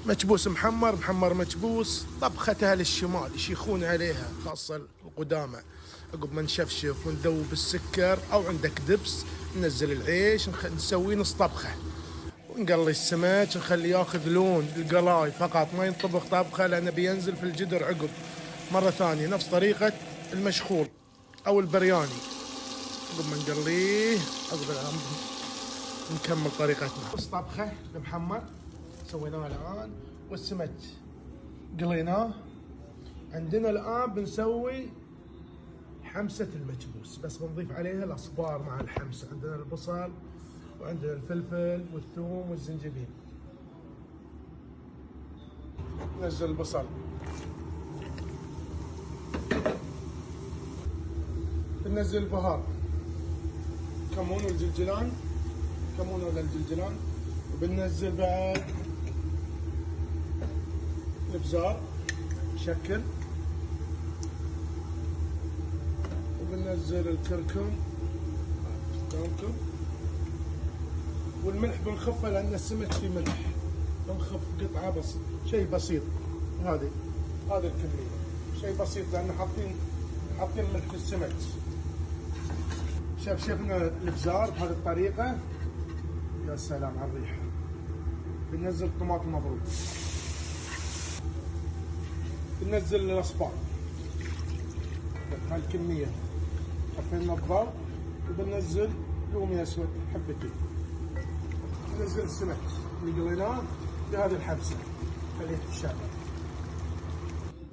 مكبوس محمر، محمر مكبوس، طبخة أهل الشمال يشيخون عليها خاصة القدامى. عقب ما نشفشف وندوب السكر أو عندك دبس ننزل العيش نسوي نص طبخة ونقلي السمك نخليه ياخذ لون القلاي فقط، ما ينطبخ طبخة لأنه بينزل في الجدر عقب مرة ثانية، نفس طريقة المشخول أو البرياني. عقب ما نقليه عقب نكمل طريقتنا. نص طبخة المحمر سويناه الآن، والسمك قليناه. عندنا الآن بنسوي حمسة المكبوس، بس بنضيف عليها الأصبار مع الحمسة. عندنا البصل وعندنا الفلفل والثوم والزنجبيل. ننزل البصل، بننزل البهار، كمون والجلجلان، كمون ولا الجلجلان، وبننزل بعد الابزار مشكل، وبننزل الكركم والملح بنخفه لان السمك فيه ملح، بنخف قطعه بس شيء بسيط. هذه الكميه شيء بسيط لان حاطين ملح في السمك. شفنا الابزار بهذه الطريقه. يا سلام على الريحه. بننزل طماطم مضروب، بننزل الاصفار هالكميه، حطينا الضغط، وبننزل لومي اسود حبتين. ننزل السمك اللي قليناه بهذه الحبسه خليه يتشابك.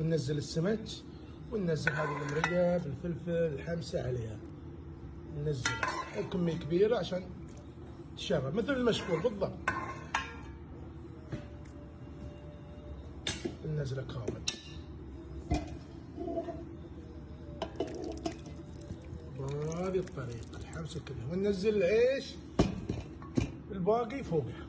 وننزل السمك وننزل هذه المرقه بالفلفل الحمسه عليها، ننزلها كميه كبيره عشان تشابه مثل المشكول بالضبط. ننزله كامل بهذه الطريقه الحمسه كلها، وننزل العيش الباقي فوقها.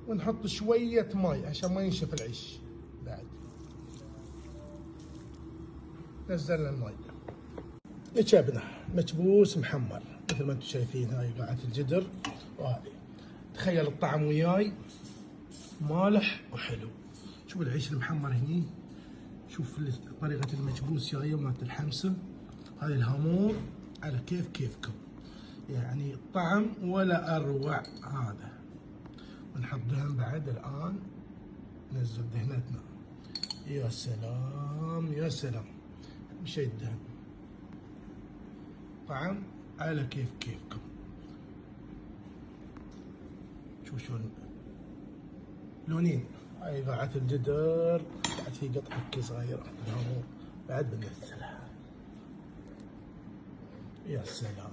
ونحط شويه ماء عشان ما ينشف العيش. بعد نزلنا الماء، نشبنا مكبوس محمر مثل ما انتم شايفين. هاي قاعة الجدر، وهذه تخيل الطعم وياي مالح وحلو. شوف العيش المحمر هني، شوف طريقة المكبوس جاية مالت الحمسة. هاي الهامور على كيفكم، يعني طعم ولا اروع هذا. ونحط دهن بعد الان، ننزل دهنتنا. يا سلام يا سلام، مشي الدهن طعم على كيفكم. شوف شلون لونين. هاي قاعة الجدر بعد في قطعة صغيرة الهامور بعد بنزلها. يا سلام.